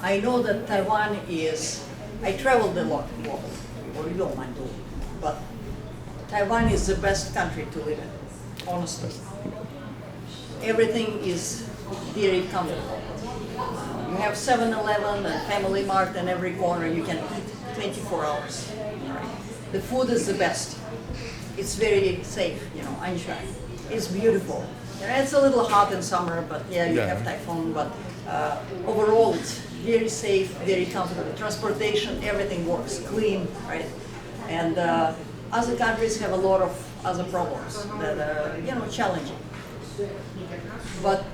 I know that Taiwan is, I traveled a lot globally, but Taiwan is the best country to live in, honestly. Everything is very comfortable. You have 7-Eleven and Family Mart in every corner. You can eat 24 hours. The food is the best. It's very safe, Einstein. It's beautiful. It's a little hot in summer, but you have typhoon, but overall it's very safe, very comfortable. Transportation, everything works, clean, right? And other countries have a lot of other problems that are, challenging. But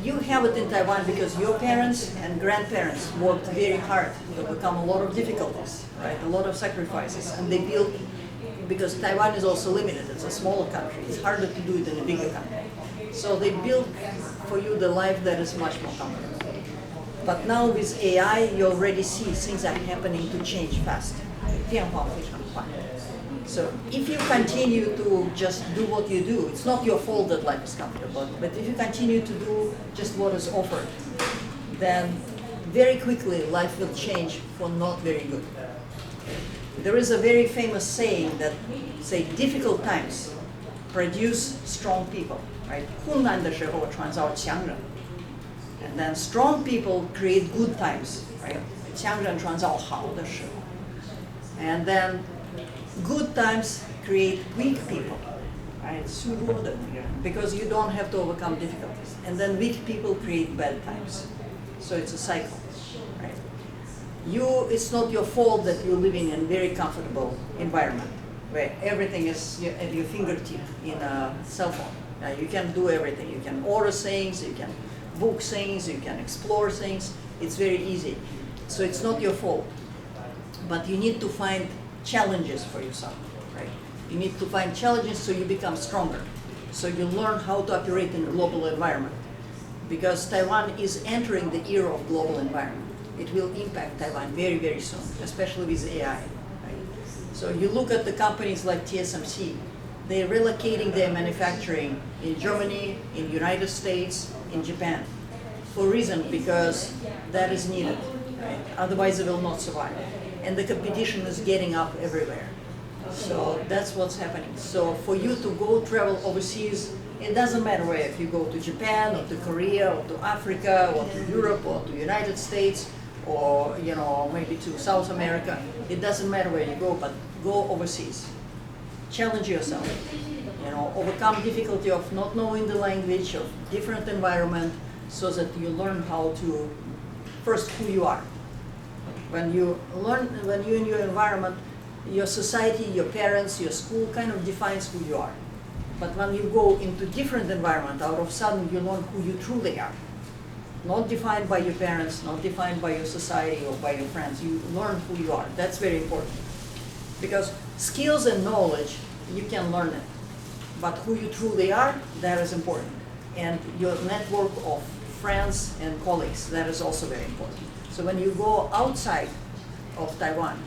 you have it in Taiwan because your parents and grandparents worked very hard to overcome a lot of difficulties, right? A lot of sacrifices, and they built, because Taiwan is also limited, it's a smaller country, it's harder to do it in a bigger country. So they built for you the life that is much more comfortable. But now with AI, you already see things are happening to change fast. 变化非常快. So if you continue to just do what you do, it's not your fault that life is comfortable, but if you continue to do just what is offered, then very quickly life will change for not very good. There is a very famous saying that say difficult times produce strong people, right? 困难的时候创造强人. And then strong people create good times, right? 强人创造好的时候. And then good times create weak people, right? Because you don't have to overcome difficulties. And then weak people create bad times. So it's a cycle, right? It's not your fault that you're living in a very comfortable environment where everything is at your fingertip in a cell phone. You can do everything. You can order things, you can book things, you can explore things. It's very easy. So it's not your fault. But you need to find challenges for yourself, right? You need to find challenges so you become stronger. So you learn how to operate in a global environment. Because Taiwan is entering the era of global environment. It will impact Taiwan very, very soon, especially with AI. Right? So you look at the companies like TSMC, they're relocating their manufacturing in Germany, in the United States, in Japan. For a reason, because that is needed. Right? Otherwise it will not survive. And the competition is getting up everywhere. So that's what's happening. So for you to go travel overseas, it doesn't matter where, if you go to Japan or to Korea or to Africa or to Europe or to United States or maybe to South America, it doesn't matter where you go, but go overseas. Challenge yourself. Overcome difficulty of not knowing the language, of different environment, so that you learn how to, first, who you are. When you're in your environment, your society, your parents, your school kind of defines who you are. But when you go into different environment, out of sudden you learn who you truly are. Not defined by your parents, not defined by your society or by your friends. You learn who you are. That's very important. Because skills and knowledge, you can learn it. But who you truly are, that is important. And your network of friends and colleagues, that is also very important. So when you go outside of Taiwan,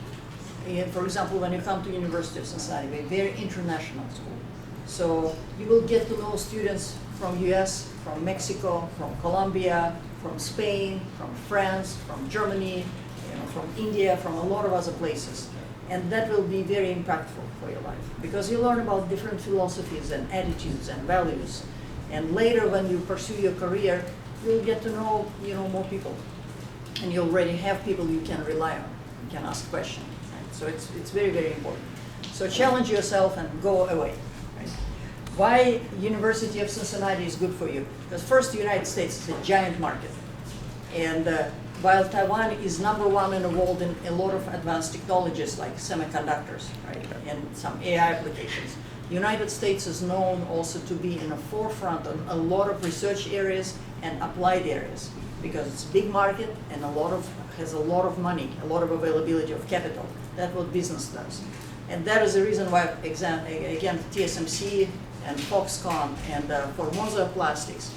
for example, when you come to University of Cincinnati, a very international school. So you will get to know students from US, from Mexico, from Colombia, from Spain, from France, from Germany, from India, from a lot of other places. And that will be very impactful for your life because you learn about different philosophies and attitudes and values. And later when you pursue your career, you'll get to know more people. And you already have people you can rely on. You can ask questions. Right? So it's very, very important. So challenge yourself and go away. Right? Why University of Cincinnati is good for you? Because first, the United States is a giant market. And while Taiwan is #1 in the world in a lot of advanced technologies like semiconductors, right, and some AI applications, the United States is known also to be in the forefront of a lot of research areas and applied areas. Because it's a big market and has a lot of money, a lot of availability of capital. That's what business does. And that is the reason why, again, TSMC and Foxconn and Formosa Plastics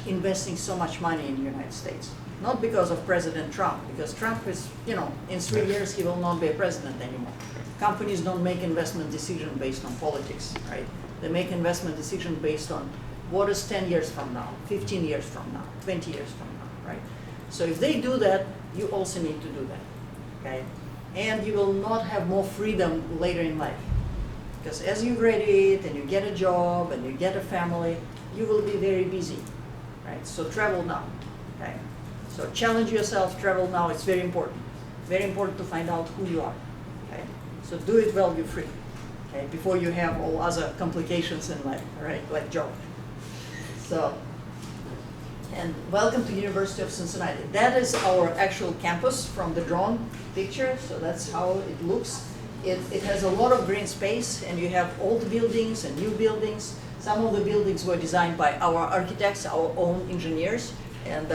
investing so much money in the United States. Not because of President Trump, because Trump is, in 3 years he will not be a president anymore. Companies don't make investment decisions based on politics, right? They make investment decisions based on what is 10 years from now, 15 years from now, 20 years from now. Right? So if they do that, you also need to do that, okay? And you will not have more freedom later in life. Because as you graduate and you get a job and you get a family, you will be very busy, right? So travel now, okay? So challenge yourself, travel now, it's very important. Very important to find out who you are, okay? So do it while you're free, okay? Before you have all other complications in life, right? Like job. So, and welcome to University of Cincinnati. That is our actual campus from the drone picture, so that's how it looks. It has a lot of green space, and you have old buildings and new buildings. Some of the buildings were designed by our architects, our own engineers, and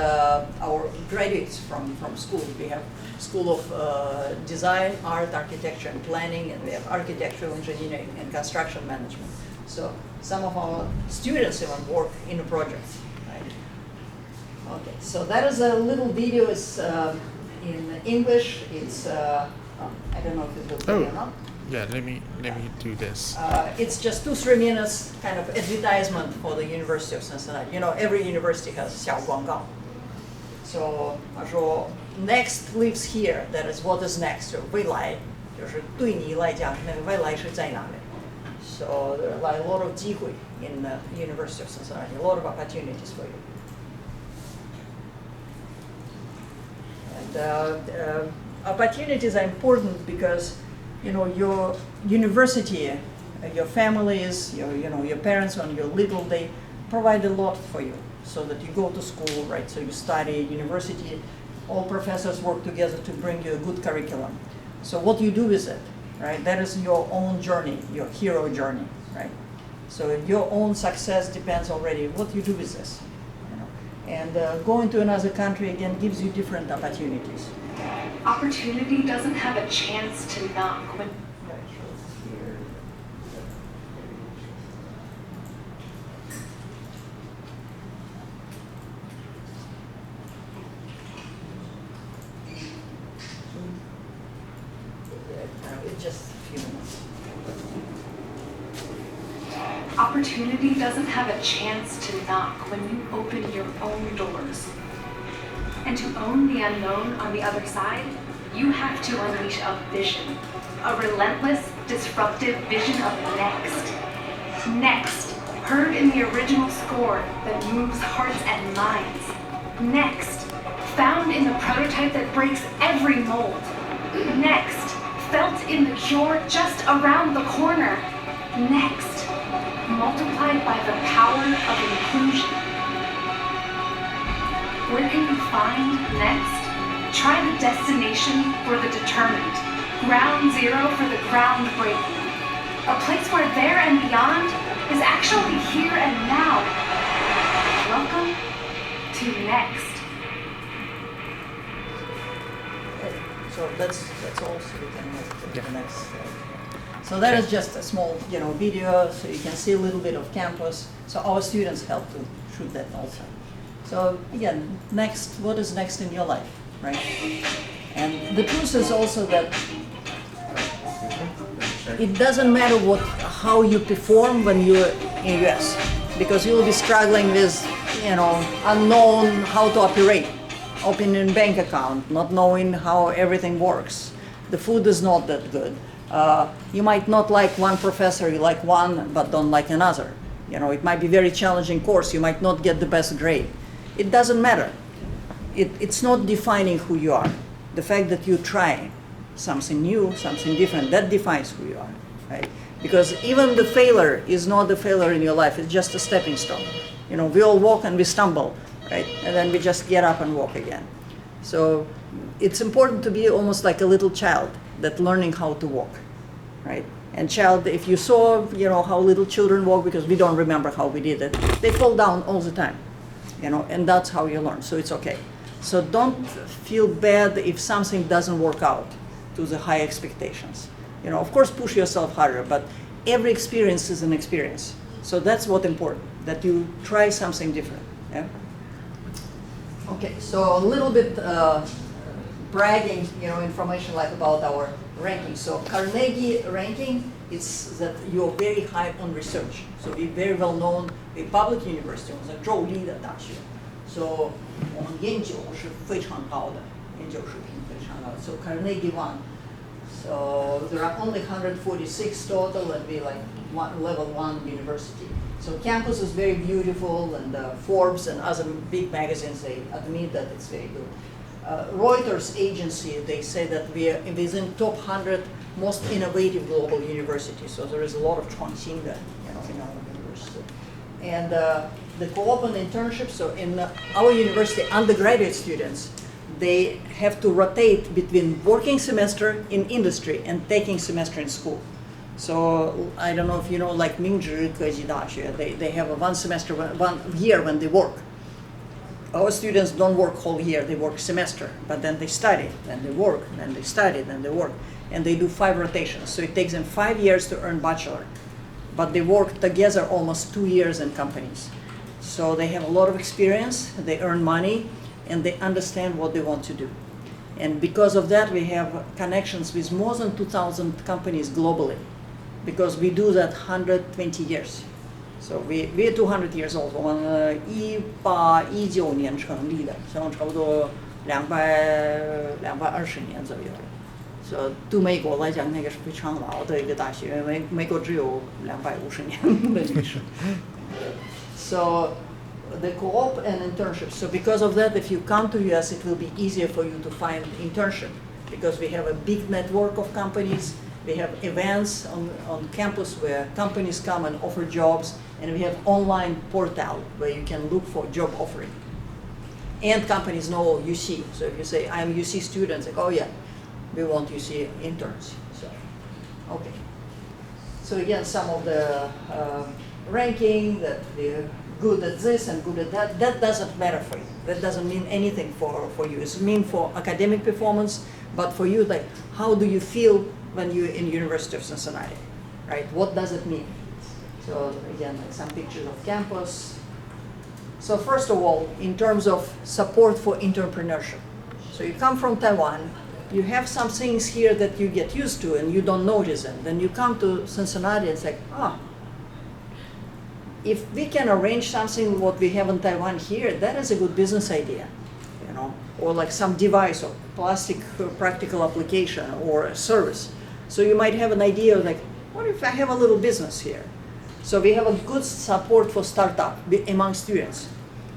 our graduates from school. We have School of Design, Art, Architecture, and Planning, and we have Architectural Engineering and Construction Management. So some of our students even work in a project. Right? Okay, so that is a little video. It's in English. It's I don't know if it will play or not. Yeah, let me do this. It's just 2-3 minutes kind of advertisement for the University of Cincinnati. You know, every university has 小广告. So 他说 next lives here. That is what is next. 就未来就是对你来讲，那个未来是在哪里? So there are like a lot of 机会 in the University of Cincinnati. A lot of opportunities for you. And opportunities are important because, you know, your university, your families, your parents when you're little, they provide a lot for you so that you go to school, right? So you study university, all professors work together to bring you a good curriculum. So what you do with it, right? That is your own journey, your hero journey, right? So your own success depends already what you do with this, you know. And going to another country again gives you different opportunities. Opportunity doesn't have a chance to knock when... It's just a few minutes. Opportunity doesn't have a chance to knock when you open your own doors. And to own the unknown on the other side, you have to unleash a vision. A relentless, disruptive vision of next. Next, heard in the original score that moves hearts and minds. Next, found in the prototype that breaks every mold. Next, felt in the cure just around the corner. Next, multiplied by the power of inclusion. Where can you find next? Try the destination for the determined. Ground zero for the groundbreaking. A place where there and beyond is actually here and now. Welcome to Next. Okay, so that's all. So we can move to the next. So that is just a small, video, so you can see a little bit of campus. So our students help to shoot that also. So again, next, what is next in your life, right? And the truth is also that it doesn't matter how you perform when you're in the US, because you'll be struggling with, unknown how to operate, opening a bank account, not knowing how everything works. The food is not that good. You might not like one professor, you like one, but don't like another. It might be a very challenging course, you might not get the best grade. It doesn't matter. It's not defining who you are. The fact that you try something new, something different, that defines who you are, right? Because even the failure is not the failure in your life, it's just a stepping stone. We all walk and we stumble, right? And then we just get up and walk again. So it's important to be almost like a little child that learning how to walk, right? And child, if you saw, how little children walk, because we don't remember how we did it, they fall down all the time, and that's how you learn, so it's okay. So don't feel bad if something doesn't work out to the high expectations. Of course, push yourself harder, but every experience is an experience. So that's what's important, that you try something different, yeah? Okay, so a little bit bragging, information like about our ranking. So Carnegie ranking is that you're very high on research. So we're very well known, a public university, 我们是州立的大学. So 我们研究是非常高的，研究水平非常高。So Carnegie one. So there are only 146 total, and we like level 1 university. So campus is very beautiful, and Forbes and other big magazines, they admit that it's very good. Reuters agency, they say that we are within top 100 most innovative global universities. So there is a lot of 创新的, in our university. And the co-op and internship, so in our university, undergraduate students, they have to rotate between working semester in industry and taking semester in school. So I don't know if you know, like 明治科技大学, they have a one year when they work. Our students don't work whole year, they work semester, but then they study, then they work, then they study, then they work. And they do 5 rotations, so it takes them 5 years to earn bachelor. But they work together almost 2 years in companies. So they have a lot of experience, they earn money, and they understand what they want to do. And because of that, we have connections with more than 2,000 companies globally, because we do that 120 years. So we're 200 years old. 我们1819年成立的，所以差不多220年左右。So 对美国来讲，那个是非常老的一个大学，因为美国只有250年的历史。So the co-op and internship. So because of that, if you come to US, it will be easier for you to find internship, because we have a big network of companies. We have events on campus where companies come and offer jobs, and we have online portal where you can look for job offering. And companies know UC. So if you say, I'm UC student, like, oh yeah, we want UC interns. So, okay. So again, some of the ranking that we're good at this and good at that, that doesn't matter for you. That doesn't mean anything for you. It's mean for academic performance, but for you, like, how do you feel when you're in University of Cincinnati, right? What does it mean? So again, like some pictures of campus. So first of all, in terms of support for entrepreneurship. So you come from Taiwan, you have some things here that you get used to and you don't notice them. Then you come to Cincinnati and it's like, if we can arrange something what we have in Taiwan here, that is a good business idea, or like some device or plastic practical application or a service. So you might have an idea of like, what if I have a little business here? So we have a good support for startup among students.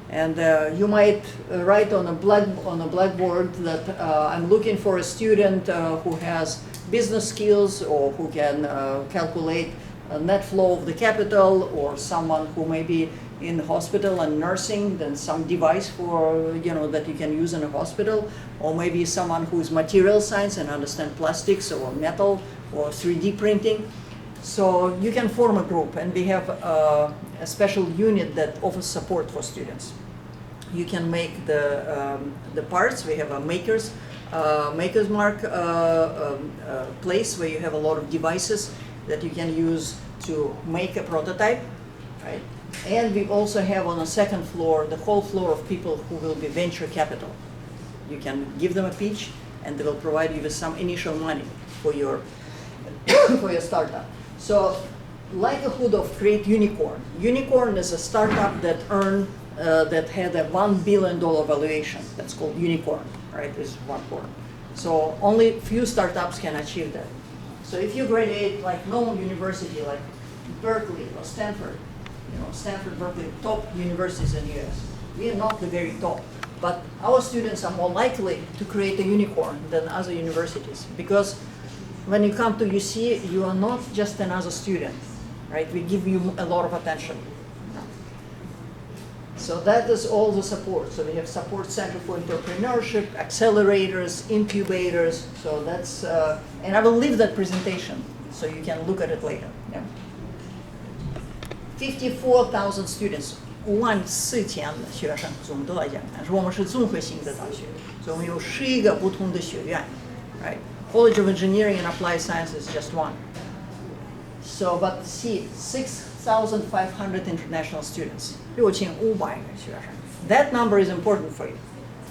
And you might write on a blackboard that I'm looking for a student who has business skills or who can calculate net flow of the capital, or someone who may be in hospital and nursing, then some device for, that you can use in a hospital, or maybe someone who is material science and understand plastics or metal or 3D printing. So you can form a group, and we have a special unit that offers support for students. You can make the parts. We have a maker's mark place where you have a lot of devices that you can use to make a prototype, right? And we also have on the second floor, the whole floor of people who will be venture capital. You can give them a pitch, and they will provide you with some initial money for your startup. So, likelihood of create unicorn. Unicorn is a startup that had a $1 billion valuation. That's called unicorn, right? This is one corn. So only few startups can achieve that. So if you graduate like known university like Berkeley or Stanford, Stanford, Berkeley, top universities in the US, we are not the very top. But our students are more likely to create a unicorn than other universities, because when you come to UC, you are not just another student, right? We give you a lot of attention. So that is all the support. So we have support center for entrepreneurship, accelerators, incubators. So that's, and I will leave that presentation so you can look at it later. Yeah. 54,000 students, 54,000的学生，总的来讲，但是我们是综合性的大学，所以我们有11个不同的学院 ，right? College of Engineering and Applied Science is just one. So, but see, 6,500 international students. 6,500个学生. That number is important for you.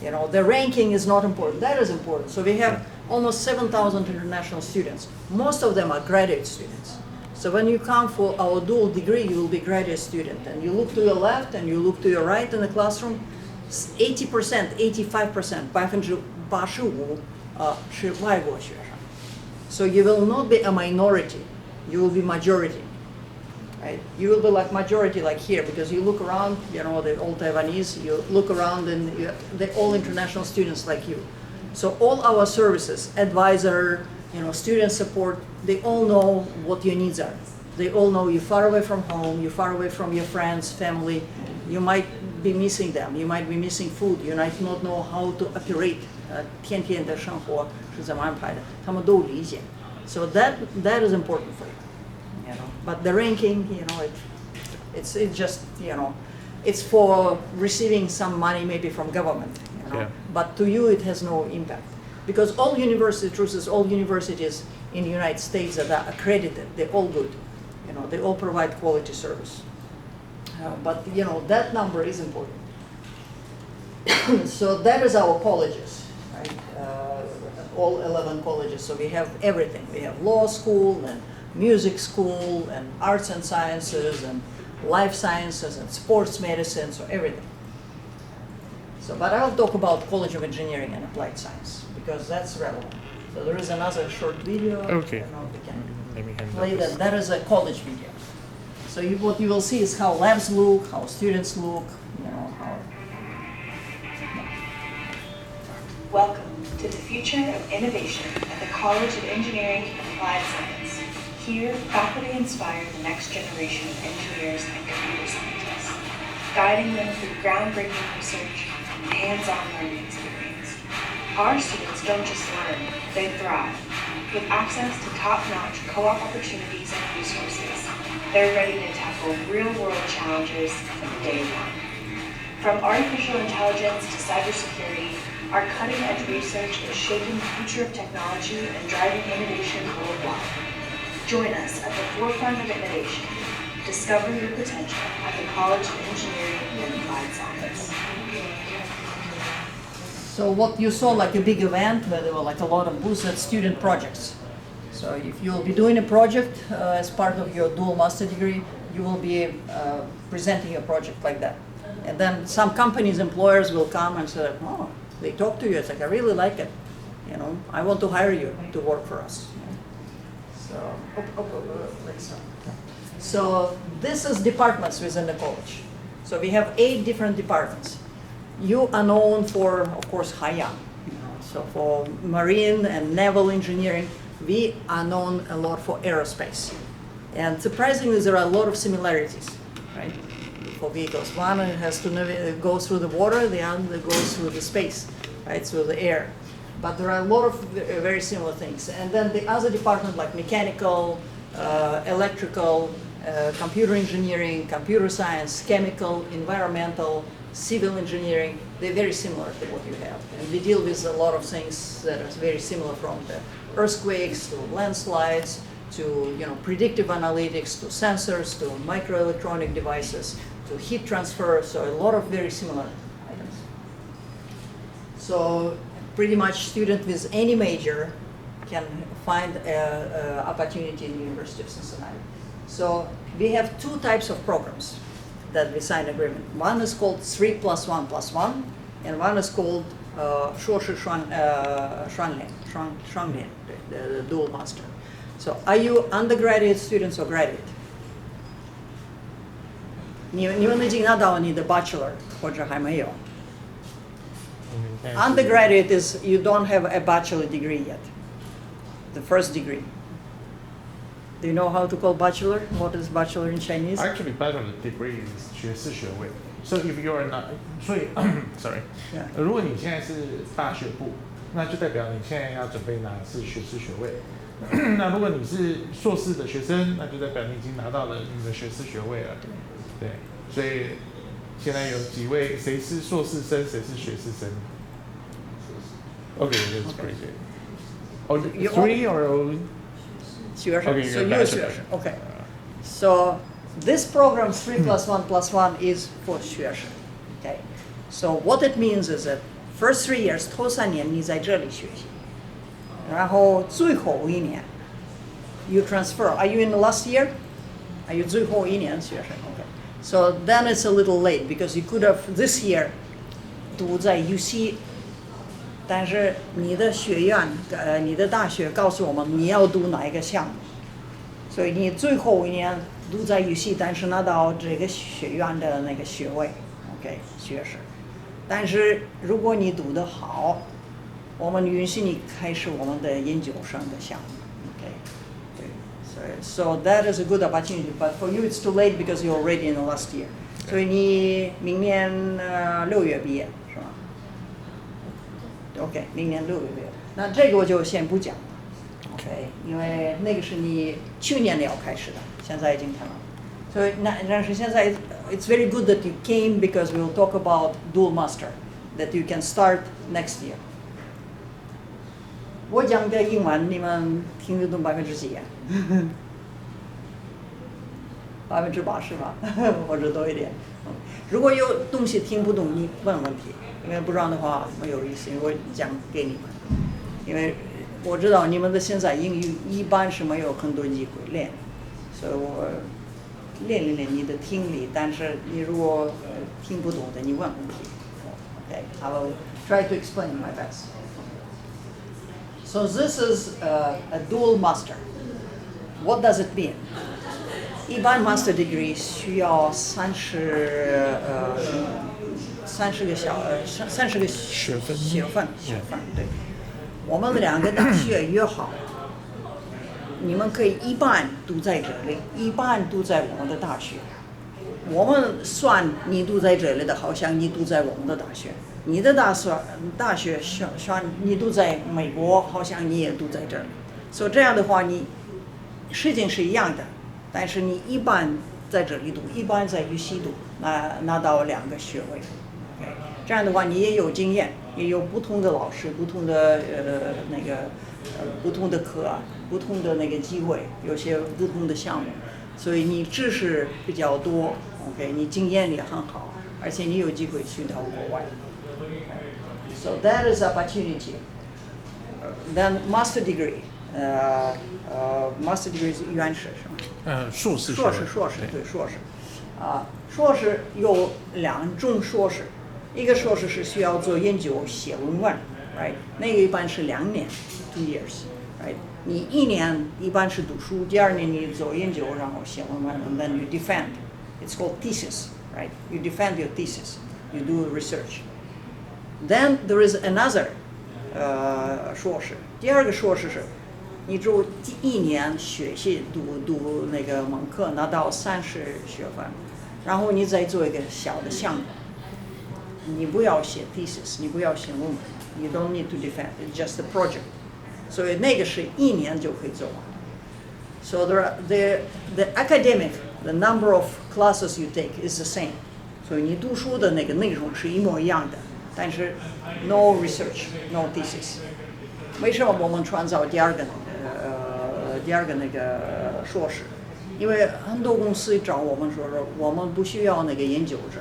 The ranking is not important. That is important. So we have almost 7,000 international students. Most of them are graduate students. So when you come for our dual degree, you will be graduate student. And you look to your left and you look to your right in the classroom, 80%、85%，85%是外国学生。So you will not be a minority, you will be majority. Right? You will be like majority like here because you look around, you know, the all Taiwanese, you look around and they're all international students like you. So all our services, advisor, you know, student support, they all know what your needs are. They all know you're far away from home, you're far away from your friends, family. You might be missing them, you might be missing food, you might not know how to operate. 天天的生活是怎么安排的，他们都理解。So that is important for you. You know, but the ranking, you know, it's just, you know, it's for receiving some money maybe from government, you know. Yeah. But to you it has no impact because all universities, truth is, all universities in the United States that are accredited, they're all good, you know, they all provide quality service. But you know that number is important. So that is our colleges, right? All 11 colleges. So we have everything. We have law school and music school and arts and sciences and life sciences and sports medicine, so everything. So, but I'll talk about College of Engineering and Applied Science because that's relevant. So there is another short video. Okay. I don't know if we can Let me handle play this. that. That is a college video. So what you will see is how labs look, how students look, you know, how. Welcome to the future of innovation at the College of Engineering and Applied Science. Here, faculty inspire the next generation of engineers and computer scientists, guiding them through groundbreaking research and hands-on learning experience. Our students don't just learn, they thrive. With access to top-notch co-op opportunities and resources, they're ready to tackle real-world challenges from day one. From artificial intelligence to cybersecurity, our cutting-edge research is shaping the future of technology and driving innovation worldwide. Join us at the forefront of innovation. Discover your potential at the College of Engineering and Applied Science. So what you saw like a big event where there were like a lot of booths at student projects. So if you'll be doing a project as part of your dual master degree, you will be presenting a project like that. And then some companies, employers will come and say, oh, they talk to you, it's like, I really like it. You know, I want to hire you to work for us. So, so this is departments within the college. So we have 8 different departments. You are known for, of course, Haiyan. So for marine and naval engineering, we are known a lot for aerospace. And surprisingly, there are a lot of similarities, right? For vehicles. One has to go through the water, the other goes through the space, right, through the air. But there are a lot of very similar things. And then the other department like mechanical, electrical, computer engineering, computer science, chemical, environmental, civil engineering, they're very similar to what you have. And we deal with a lot of things that are very similar from the earthquakes to landslides to, you know, predictive analytics to sensors to microelectronic devices to heat transfer, so a lot of very similar items. So pretty much student with any major can find an opportunity in the University of Cincinnati. So we have 2 types of programs that we sign agreement. One is called 3+1+1, and one is called 硕士双联, the dual master. So are you undergraduate students or graduate? 你们已经拿到你的 bachelor 或者还没有 Undergraduate is you don't have a bachelor degree yet. The first degree. Do you know how to call bachelor? What is bachelor in Chinese? Actually, bachelor degree is 学士学位. So if you are not, 所以 sorry, Yeah. 如果你现在是大学部，那就代表你现在要准备拿的是学士学位。那如果你是硕士的学生，那就代表你已经拿到了你的学士学位了。对，所以现在有几位，谁是硕士生，谁是学士生 ？Okay, that's pretty good. Oh, 3 or 学生. Okay, So you're you're bachelor. 学生. Okay. So this program 3+1+1 is for 学生. Okay. So what it means is that first 3 years 头3年你在这里学习，然后最后1年 you transfer. Are you in the last year? Are you 最后1年学生? Okay. So then it's a little late because you could have this year 读在 UC， 但是你的学院你的大学告诉我们你要读哪一个项目，所以你最后一年读在 UC， 但是拿到这个学院的那个学位 ，OK 学士。但是如果你读得好，我们允许你开始我们的研究生的项目 ，OK， 对，所以 so that is a good opportunity. But for you it's too late because you're already in the last year. 所以你明年6月毕业是吧 ？OK， 明年6月毕业。那这个我就先不讲了 ，OK， 因为那个是你去年要开始的，现在已经谈了。所以但是现在 it's very good that you came because we'll talk about dual master that you can start next year. 我讲的英文你们听得懂几%呀？80%吧，或者多一点。如果有东西听不懂，你问问题，因为不然的话没有意思。我讲给你们，因为我知道你们的现在英语一般是没有很多机会练，所以我练一练你的听力。但是你如果听不懂的，你问问题。Okay, I will try to explain my best. So this is a dual master. What does it mean? 一般 master degree 需要30个学分，对。我们2个大学约好，你们可以一半读在这里，一半读在我们的大学。我们算你读在这里的，好像你读在我们的大学。你的大学算你读在美国，好像你也读在这里。所以这样的话，你时间是一样的。但是你一般在这里读，一般在UC读，拿到2个学位。Okay? 这样的话，你也有经验，也有不同的老师，不同的不同的课，不同的那个机会，有些不同的项目，所以你知识比较多 ，OK， 你经验也很好，而且你有机会去到国外。So that is opportunity. Then master degree. Master degree 是院士是吗？硕士对硕士。硕士有2种硕士，一个硕士是需要做研究写论文 ，right？ 那个一般是2年 ，2 years，right？ 你1年一般是读书，第2年你做研究，然后写论文 ，and then you defend. It's called thesis, right? You defend your thesis. You do research. Then there is another 硕士，第2个硕士是。你就1年学习读那个门课，拿到30学分，然后你再做一个小的项目。你不要写 thesis， 你不要写论文 ，you don't need to defend. It's just a project. 所以那个是1年就可以做完。So the academic, the number of classes you take is the same. 所以你读书的那个内容是一模一样的，但是 no research, no thesis. 为什么我们创造第2个那个硕士？因为很多公司找我们说我们不需要那个研究者，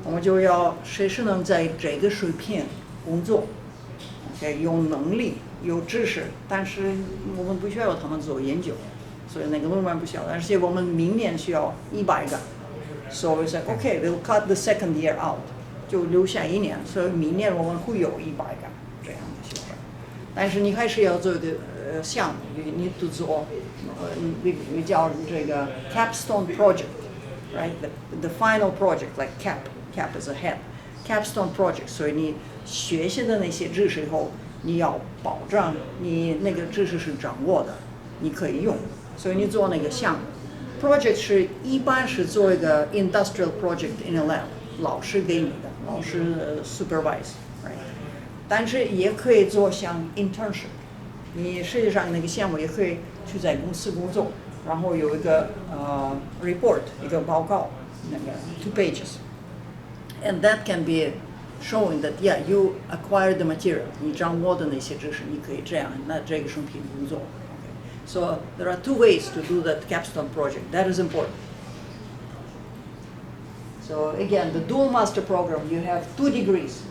我们就要谁是能在这个水平工作 ，OK， 有能力有知识，但是我们不需要他们做研究，所以那个论文不需要。而且我们明年需要100个， so we said OK, we'll cut the second year out， 就留下1年，所以明年我们会有100个这样的学生。但是你还是要做一个项目，你都做，你叫这个 capstone project, right? The final project, like cap is a head, capstone project. 所以你学习的那些知识以后，你要保证你那个知识是掌握的，你可以用。所以你做那个项目 ，project 是一般是做一个 industrial project in a lab， 老师给你的，老师supervise。但是也可以做像 internship， 你实际上那个项目也可以去在公司工作，然后有一个report 一个报告，那个 2 pages，and that can be showing that yeah you acquired the material， 你掌握的那些知识，你可以这样，那这个生平工作。Okay. So there are 2 ways to do that capstone project. That is important. So again, the dual master program, you have 2 degrees.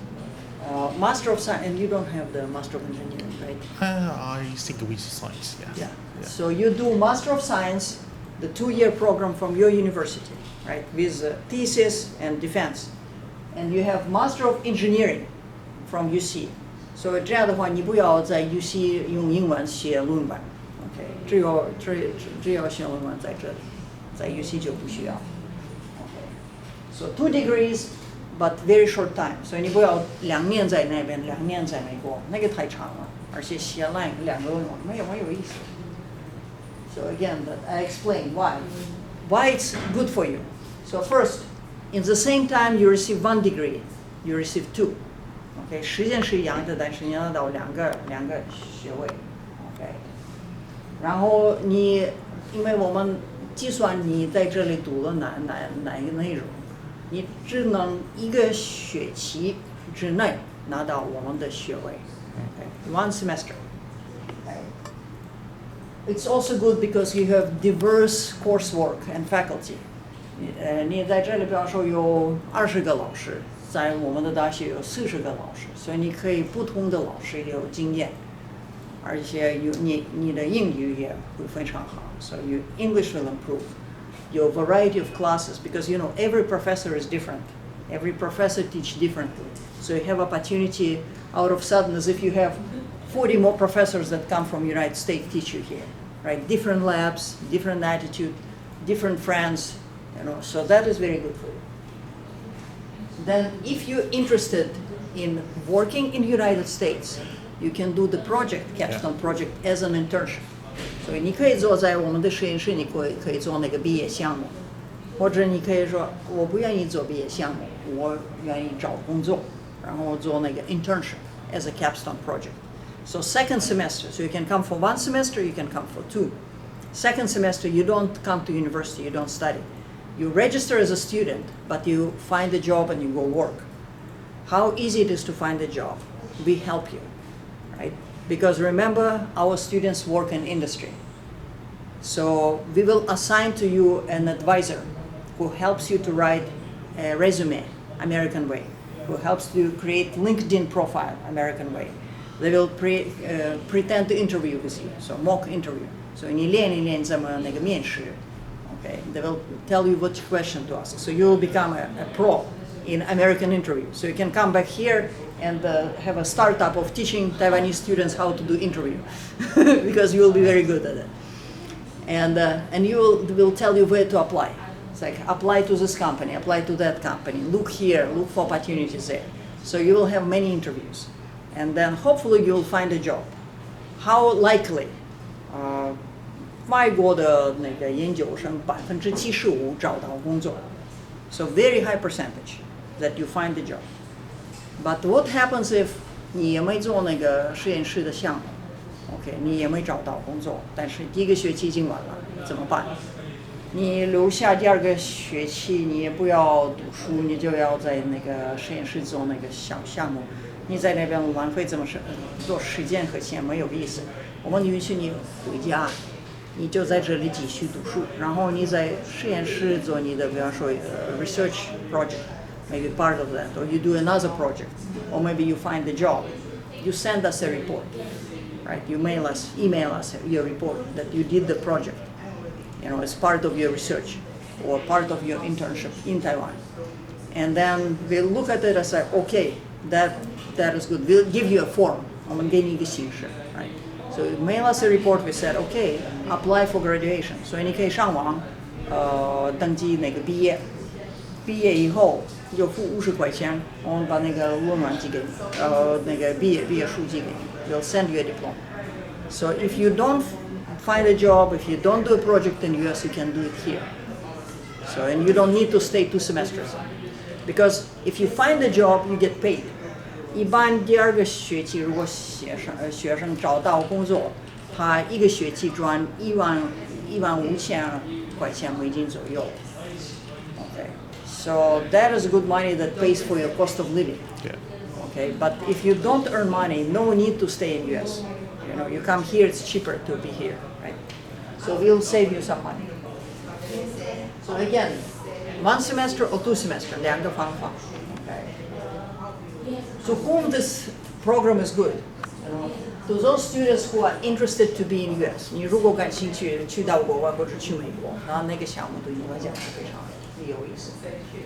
Master of Science, and you don't have the Master of Engineering, right? I think we science, yeah. So you do Master of Science, the 2-year program from your university, right? With thesis and defense. and you have Master of Engineering from UC. 所以这样的话，你不要在 UC 用英文写论文 ，OK？ 只有写论文在这里，在 UC 就不需要 ，OK？ So 2 degrees, but very short time. 所以你不要2年在那边，2年在美国，那个太长了，而且写2个论文没有意思。So again, I explain why it's good for you. So first, in the same time you receive 1 degree, you receive 2. OK， 时间是一样的，但是你拿到两个学位 ，OK。然后因为我们计算你在这里读了哪一个内容，你只能1个学期之内拿到我们的学位 ，OK，1 semester。It's also good because you have diverse coursework and faculty. 你在这里，比方说有20个老师。在我们的大学有40个老师，所以你可以不同的老师有经验，而且你的英语也会非常好，so your English will improve. Your variety of classes, because every professor is different. Every professor teach differently, so you have opportunity out of sudden as if you have 40 more professors that come from United States teach you here, right? Different labs, different attitude, different friends, so that is very good for you. Then if you're interested in working in the United States, you can do the project, capstone project, as an internship. 所以你可以做在我们的实验室，你可以做那个毕业项目，或者你可以说我不愿意做毕业项目，我愿意找工作，然后做那个 internship as a capstone project. So second semester, so you can come for 1 semester, you can come for 2. Second semester, you don't come to university, you don't study. You register as a student, but you find a job and you go work. How easy it is to find a job? We help you, right? Because remember, our students work in industry. So we will assign to you an advisor who helps you to write a resume, American way, who helps you create LinkedIn profile, American way. They will pretend to interview with you, so mock interview. So 你练一练怎么那个面试。Okay, they will tell you which question to ask. So you will become a pro in American interview. So you can come back here and have a startup of teaching Taiwanese students how to do interview, because you will be very good at it. And you will tell you where to apply. It's like apply to this company, apply to that company. Look here, look for opportunities there. So you will have many interviews, and then hopefully you will find a job. How likely? 外国的那个研究生75%找到工作 so very high percentage that you find the job. But what happens if 你也没做那个实验室的项目 ，OK， 你也没找到工作，但是第1个学期已经完了，怎么办？你留下第2个学期，你也不要读书，你就要在那个实验室做那个小项目，你在那边浪费做时间和钱没有意思。我们允许你回家。你就在这里继续读书，然后你在实验室做你的，比方说research project, maybe part of that, or you do another project, or maybe you find a job. You send us a report, right? You email us your report that you did the project, as part of your research or part of your internship in Taiwan. And then we'll look at it and say, okay, that is good. We'll give you a form. 我们给你一个形式 right? So mail us a report. We said, okay, apply for graduation. 所以你可以上网，登记那个毕业。毕业以后就付50块钱，我们把那个论文寄给你，那个毕业书寄给你。We'll send you a diploma. So if you don't find a job, if you don't do a project in the US, you can do it here. So and you don't need to stay 2 semesters, because if you find a job, you get paid. 一般第2个学期，如果学生找到工作，他1个学期赚15000块钱美金左右。Okay, so that is good money that pays for your cost of living. Yeah. Okay, but if you don't earn money, no need to stay in US. You come here, it's cheaper to be here, right? So we'll save you some money. So again, 1 semester or 2 semester, 2个方法。Okay. To whom this program is good? To those students who are interested to be in US. 你如果感兴趣去到国外或者去美国，然后那个项目对你来讲是非常有意思。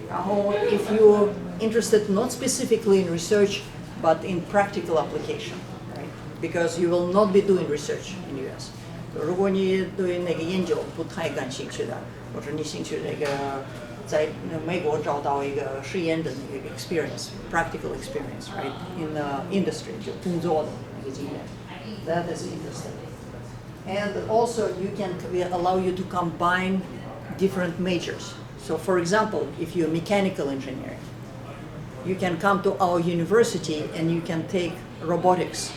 然后 if you're interested not specifically in research but in practical application, right? Because you will not be doing research in US. 如果你对那个研究不太感兴趣的，或者你兴趣那个在美国找到一个实验的那个 experience, practical experience, right? In industry 就工作的那个经验 ，that is interesting. And also you can allow you to combine different majors. So for example, if you're mechanical engineering, you can come to our university and you can take robotics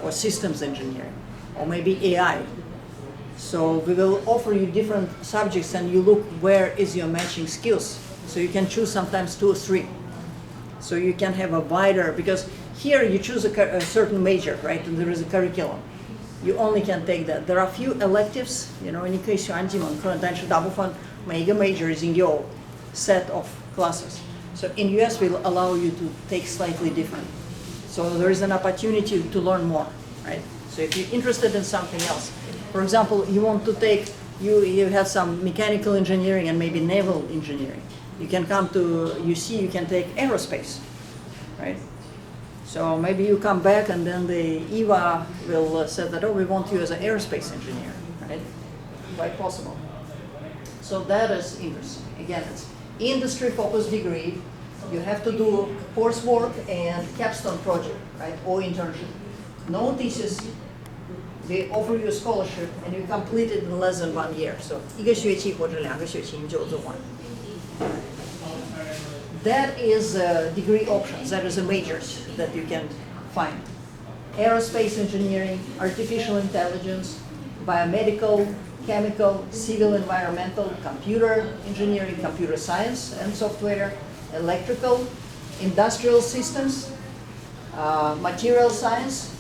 or systems engineering or maybe AI. So we will offer you different subjects and you look where is your matching skills. So you can choose sometimes 2 or 3. So you can have a wider, because here you choose a certain major, right? And there is a curriculum. You only can take that. There are few electives,你可以选几门课，但是大部分每一个 major 已经有 set of classes. So in US we'll allow you to take slightly different. So there is an opportunity to learn more, right? So if you're interested in something else, for example, you want to take, you have some mechanical engineering and maybe naval engineering. You can come to UC, you can take aerospace, right? So maybe you come back and then the EVA will say that, oh, we want you as an aerospace engineer, right? Quite possible. So that is interesting. Again, it's industry-focused degree. You have to do coursework and capstone project, right? Or internship. No thesis. They offer you a scholarship and you complete it in less than 1 year. So 1个学期或者2个学期你就做完。That is degree options. That is the majors that you can find. Aerospace engineering, artificial intelligence, biomedical, chemical, civil environmental, computer engineering, computer science and software, electrical, industrial systems, material science,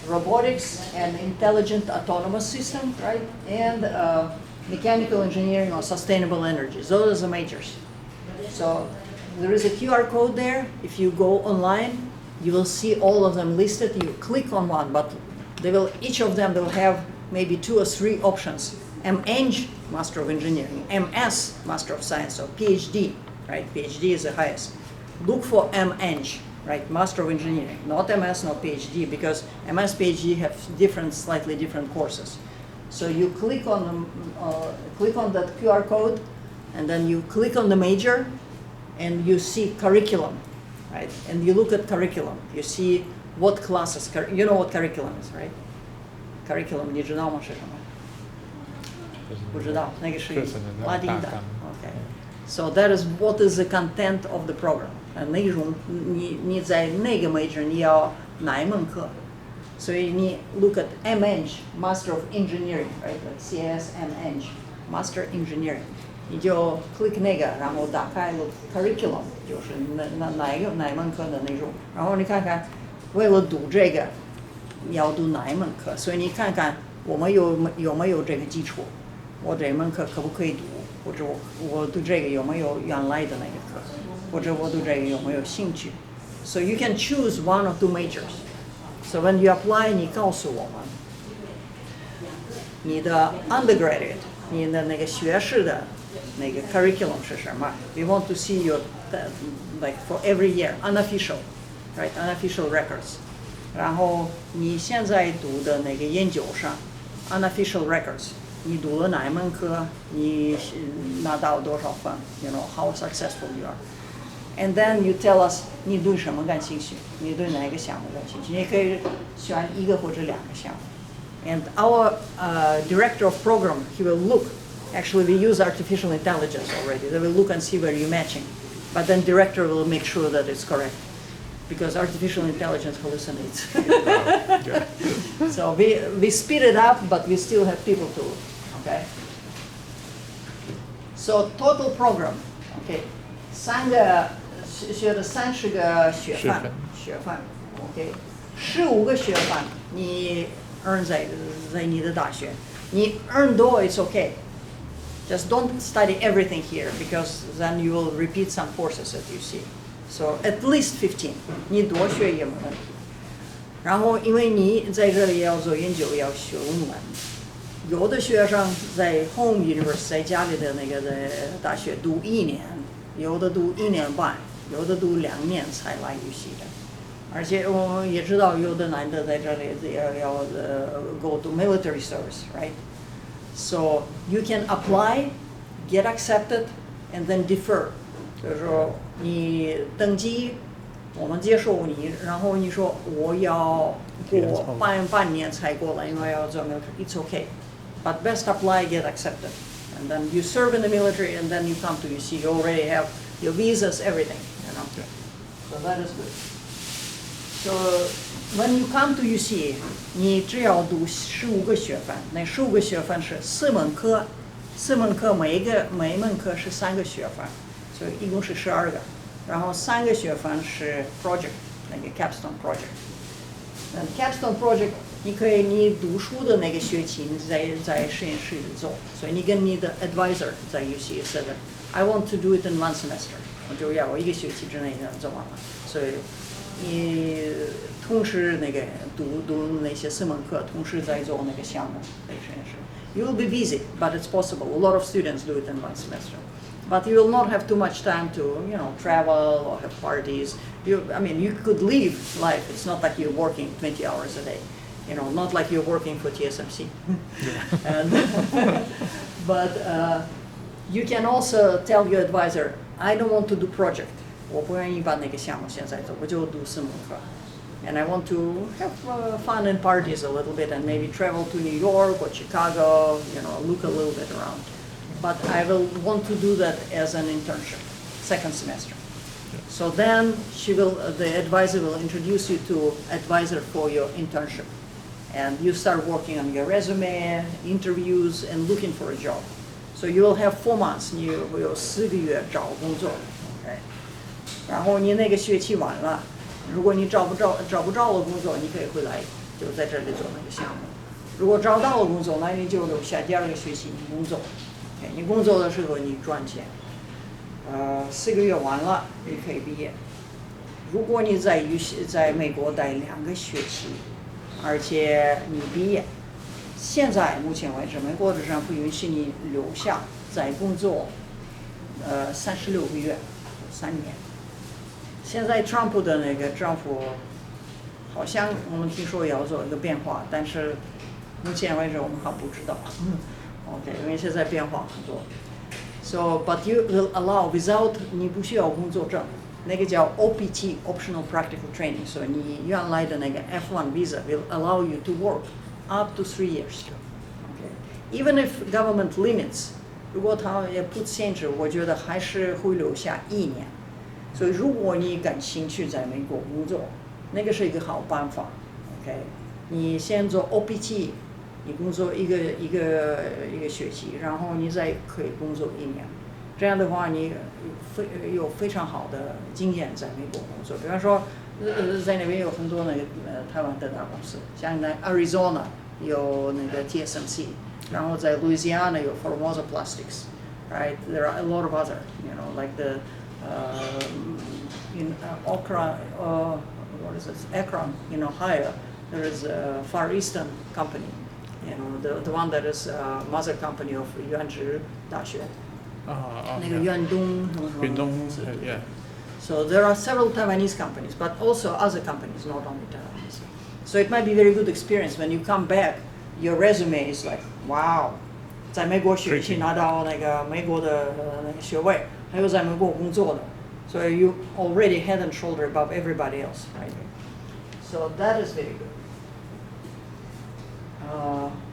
robotics and intelligent autonomous system, right? And mechanical engineering or sustainable energies. Those are the majors. So there is a QR code there. If you go online, you will see all of them listed. You click on one, but they will, each of them will have maybe 2 or 3 options. MEng, Master of Engineering, MS, Master of Science, or PhD, right? PhD is the highest. Look for MEng, right? Master of Engineering, not MS, not PhD, because MS, PhD have different, slightly different courses. So you click on that QR code, and then you click on the major, and you see curriculum, right? And you look at curriculum. You see what classes, you know what curriculum is, right? Curriculum, 你知道吗是什么？不知道，那个是拉丁的。Okay. So that is what is the content of the program. 内容你在那个 major 你要哪一门课？所以你 look at MEng, Master of Engineering, right? Like CS MEng, Master Engineering. 你就 click 那个，然后打开 curriculum， 就是哪一门课的内容，然后你看看，为了读这个，你要读哪一门课，所以你看看我们有没有这个基础，我这门课可不可以读，或者我读这个有没有原来的那个课，或者我读这个有没有兴趣。So you can choose 1 or 2 majors. So when you apply, 你告诉我们你的 undergraduate， 你的那个学士的。那个 curriculum 是什么 ？We want to see your like for every year unofficial, right? Unofficial records. 然后你现在读的那个研究上 unofficial records， 你读了哪一门课？你拿到多少分 ？You know how successful you are. And then you tell us 你对什么感兴趣？你对哪个项目感兴趣？你可以选1个或者2个项目。And our director of program, he will look. Actually, we use artificial intelligence already. They will look and see where you're matching. But then director will make sure that it's correct. Because artificial intelligence hallucinates. So we speed it up, but we still have people to look. Okay? So total program. Okay. 学的30个学分 OK 15个学分你 earn 在你的大学你 earn 多 it's okay. Just don't study everything here because then you will repeat some courses that you see. So at least 15. 你多学也没问题。然后因为你在这里要做研究要学论文，有的学生在 home university 在家里的那个在大学读1年，有的读1年半，有的读2年才来UC的。而且我们也知道，有的男的在这里要go to military service, right? So you can apply, get accepted, and then defer. 就是说你登记，我们接受你，然后你说我要过半年才过来，因为要做 military. It's okay, but best apply, get accepted, and then you serve in the military, and then you come to UC. You already have your visas, everything, you know. So that is good. So when you come to UC, 你只要读15个学分，那15个学分是4门课，4门课每门课是3个学分，所以一共是12个，然后3个学分是 project， 那个 capstone project。那 capstone project 你读书的那个学期你在实验室里做，所以你跟你的 advisor 在 UC said that I want to do it in 1 semester， 我就要1个学期之内做完了，所以。你同时那个读那些4门课，同时在做那个项目在实验室。You will be busy, but it's possible. A lot of students do it in 1 semester, but you will not have too much time to travel or have parties. You could live life. It's not like you're working 20 hours a day. Not like you're working for TSMC. But you can also tell your advisor, I don't want to do project. 我不愿意把那个项目现在做，我就读4门课。And I want to have fun and parties a little bit and maybe travel to New York or Chicago, look a little bit around. But I will want to do that as an internship, 2nd semester. So then the advisor will introduce you to advisor for your internship. And you start working on your resume, interviews, and looking for a job. So you will have 4 months, 你会有4个月找工作。Okay? 然后你那个学期完了，如果你找不着了工作，你可以回来就在这里做那个项目。如果找到了工作，那你就留下第2个学期你工作。Okay, 你工作的时候你赚钱，4个月完了你可以毕业。如果你在美国待2个学期，而且你毕业，现在目前为止美国的政府允许你留下再工作36个月，3年。现在川普的那个政府好像我们听说要做一个变化，但是目前为止我们还不知道。OK， 因为现在变化很多。So, but you will allow without 你不需要工作证，那个叫 OPT (Optional Practical Training). 所以你原来的那个 F1 visa will allow you to work up to 3 years. Okay, even if government limits， 如果他也不限制，我觉得还是会留下1年。所以如果你感兴趣在美国工作，那个是一个好办法。OK， 你先做 OPT， 你工作一个学期，然后你再可以工作1年。这样的话，你有非常好的经验在美国工作。比方说，在那边有很多那个台湾的大公司，像在 Arizona 有那个 TSMC， 然后在 Louisiana 有 Formosa Plastics，right? There are a lot of other, like the in Okra, what is it? Akron in Ohio, there is a Far Eastern company, the one that is mother company of 原直大学。那个远东yeah. So there are several Taiwanese companies, but also other companies, not only Taiwanese. So it might be a very good experience when you come back. Your resume is like, wow, 在美国学习拿到那个美国的那个学位，还有在美国工作的。So you already head and shoulder above everybody else, right? So that is very good.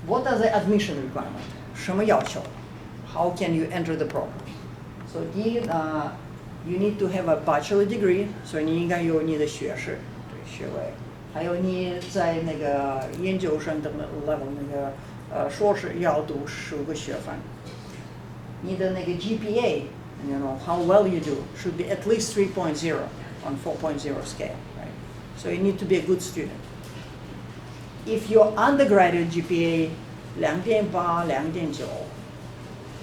What are the admission requirements? 什么要求？How can you enter the program? So you need to have a bachelor degree. 所以你应该有你的学士，学位，还有你在那个研究生的 level 那个硕士要读15个学分。你的那个 GPA, how well you do, should be at least 3.0 on 4.0 scale, right? So you need to be a good student. If your undergraduate GPA 2.8、2.9。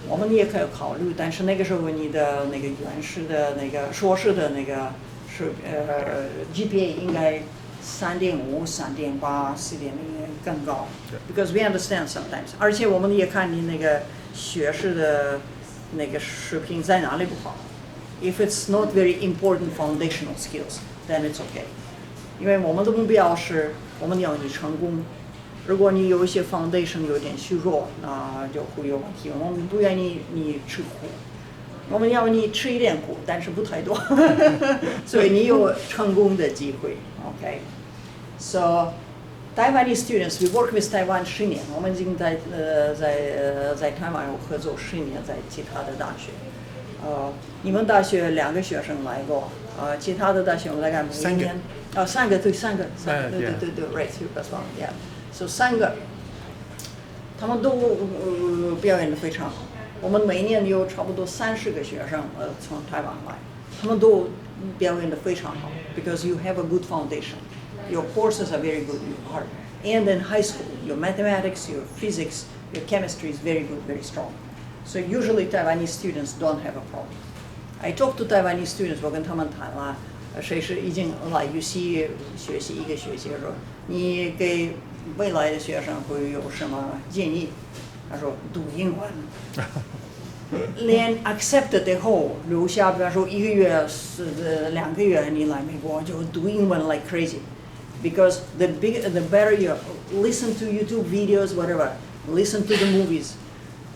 我们也可以考虑，但是那个时候你的那个硕士的那个是GPA 应该3.5、3.8、4.0更高 ，because we understand sometimes。而且我们也看你那个学士的那个水平在哪里不好。If it's not very important foundational skills, then it's okay。因为我们的目标是我们要你成功。如果你有一些 foundation 有点虚弱，那就会有问题。我们不愿意你吃苦，我们要你吃一点苦，但是不太多，所以你有成功的机会。Okay, so Taiwanese students, we work with Taiwan 10年，我们已经在台湾有合作10年，在其他的大学。你们大学2个学生来过，其他的大学我们大概每年3个，对3个，对 right, 3 plus 1 yeah。So 3个，他们都表演得非常好。我们每年有差不多30个学生从台湾来，他们都表演得非常好。Because you have a good foundation, your courses are very good, hard, and in high school, your mathematics, your physics, your chemistry is very good, very strong. So usually Taiwanese students don't have a problem. I talk to Taiwanese students， 我跟他们谈了，谁是已经来 UC 学习1个学期，说你给未来的学生会有什么建议？他说读英文，连 accepted 以后留下，比方说1个月2个月，你来美国就读英文 like crazy, because the better you listen to YouTube videos, whatever, listen to the movies,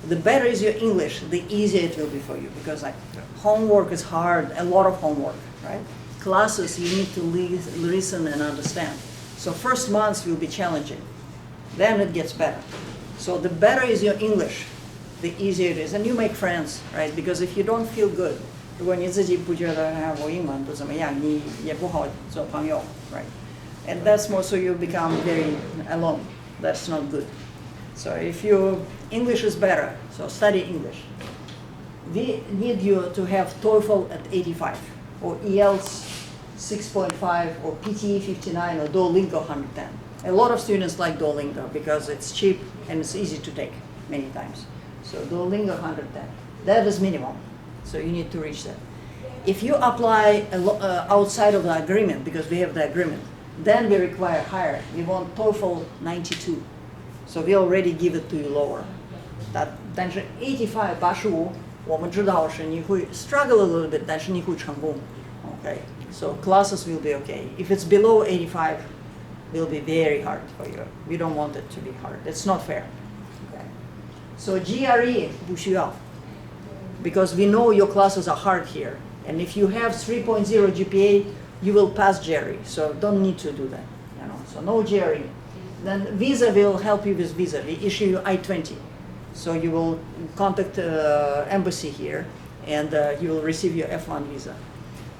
the better is your English, the easier it will be for you. Because like homework is hard, a lot of homework, right? Classes you need to listen and understand. So first months will be challenging, then it gets better. So the better is your English, the easier it is, and you make friends, right? Because if you don't feel good, 如果你自己不觉得我英文不怎么样，你也不好做朋友 right? And that's more so you become very alone. That's not good. So if your English is better, so study English. We need you to have TOEFL at 85, or IELTS 6.5, or PTE 59, or Duolingo 110. A lot of students like Duolingo because it's cheap and it's easy to take many times. So Duolingo 110, that is minimum. So you need to reach that. If you apply outside of the agreement, because we have the agreement, then we require higher. We want TOEFL 92. So we already give it to you lower. 但是85 85我们知道是你会 struggle a little bit, 但是你会成功 okay? So classes will be okay. If it's below 85, it will be very hard for you. We don't want it to be hard. It's not fair. Okay? So GRE 不需要, because we know your classes are hard here. And if you have 3.0 GPA, you will pass GRE. So don't need to do that. You know? So no GRE. Then visa will help you with visa. We issue you I-20. So you will contact embassy here, and you will receive your F1 visa.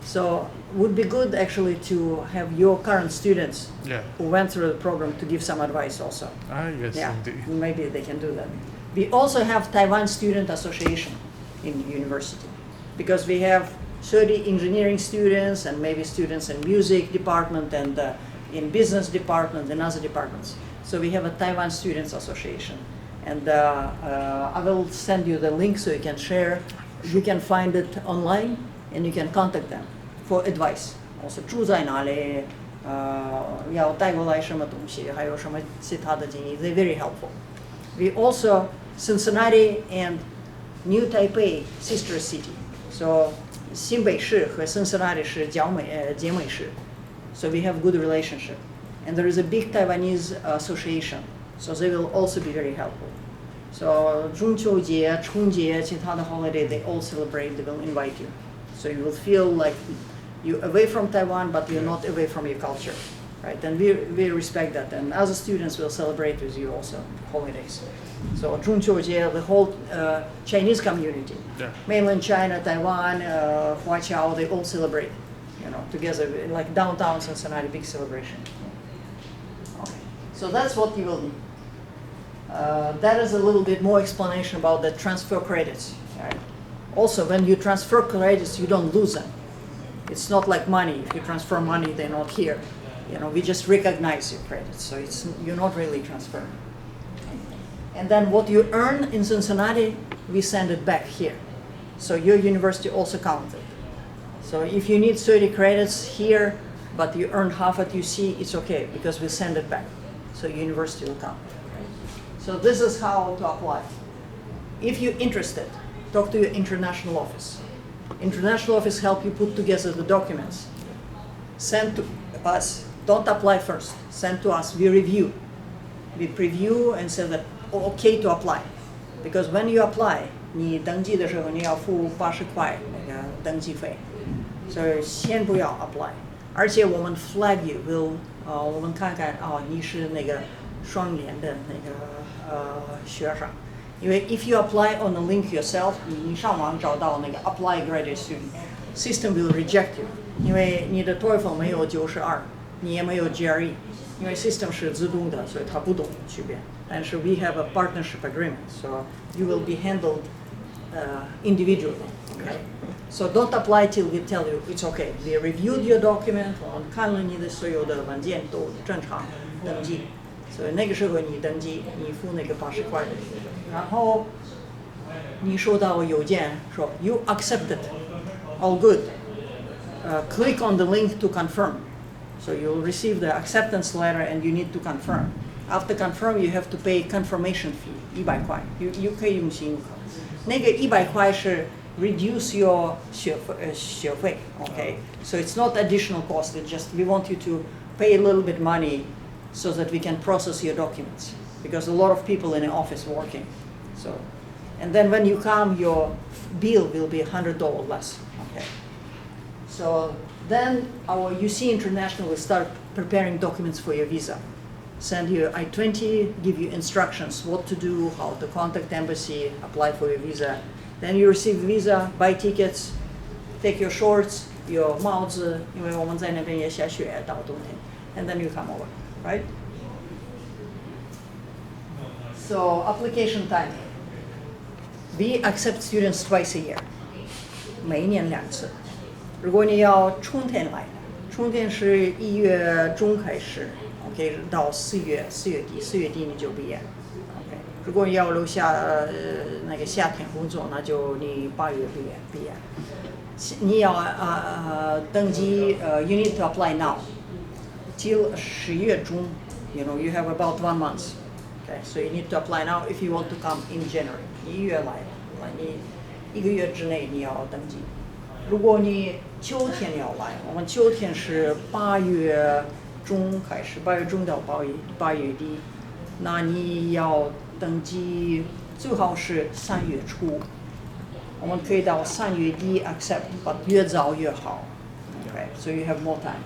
So it would be good actually to have your current students who went through the program to give some advice also. Yes, indeed. Maybe they can do that. We also have Taiwan Student Association in the university, because we have 30 engineering students and maybe students in music department and in business department and other departments. So we have a Taiwan Students Association. And I will send you the link so you can share. You can find it online and you can contact them for advice. Also, 住在哪里，要带过来什么东西，还有什么其他的建议 they're very helpful. We also, Cincinnati and New Taipei sister city. So 新北市和 Cincinnati 是姐妹市. So we have good relationship. And there is a big Taiwanese association. So they will also be very helpful. So 中秋节、春节、其他的 holiday, they all celebrate, they will invite you. So you will feel like you're away from Taiwan, but you're not away from your culture, right? And we respect that. And other students will celebrate with you also, holidays. So 中秋节, the whole Chinese community, mainland China, Taiwan, Huaqiao, they all celebrate, you know, together, like downtown Cincinnati, big celebration. Okay. So that's what you will need. That is a little bit more explanation about the transfer credits. Right? Also, when you transfer credits, you don't lose them. It's not like money. If you transfer money, they're not here. You know, we just recognize your credits, so you're not really transferring. And then what you earn in Cincinnati, we send it back here. So your university also counted. So if you need 30 credits here, but you earn half at UC, it's okay because we send it back. So university will come. So this is how to apply. If you're interested, talk to your international office. International office help you put together the documents. Send to us. Don't apply first. Send to us. We review. We preview and say that okay to apply. Because when you apply, 你登记的时候你要付80块那个登记费，所以先不要 apply。而且我们 flag you will 我们看看你是那个双联的那个学生，因为 if you apply on a link yourself， 你上网找到那个 apply graduate student，system will reject you， 因为你的 TOEFL 没有92，你也没有 GRE， 因为 system 是自动的，所以它不懂区别。但是 we have a partnership agreement, so you will be handled individually. Okay? So don't apply till we tell you it's okay. We reviewed your document, 我们看了你的所有的文件都正常登记，所以那个时候你登记，你付那个80块的，然后你收到邮件说 you accepted, all good. Click on the link to confirm. So you'll receive the acceptance letter and you need to confirm. After confirm, you have to pay confirmation fee 100块，you 可以用信用卡。那个100块是 reduce your 学费 okay? So it's not additional cost. It's just we want you to pay a little bit money so that we can process your documents because a lot of people in the office working. So, and then when you come, your bill will be $100 less. Okay. So then our UC International will start preparing documents for your visa. Send you I-20, give you instructions what to do, how to contact embassy, apply for your visa. Then you receive visa, buy tickets, take your shorts, your 帽子，因为我们在那边也下雪到冬天 and then you come over, right? So application time. We accept students twice a year. 每一年2次。如果你要春天来，春天是1月中开始。OK， 到4月底你就毕业。OK， 如果要留下那个夏天工作，那就你8月毕业。你要登记you need to apply now till 10月中 you know you have about 1 month. Okay, so you need to apply now if you want to come in January. 你1月来，你1个月之内你要登记。如果你秋天要来，我们秋天是8月中开始，8月中到8月底，那你要登记最好是3月初，我们可以到3月底 accept， but 越早越好。Okay, so you have more time.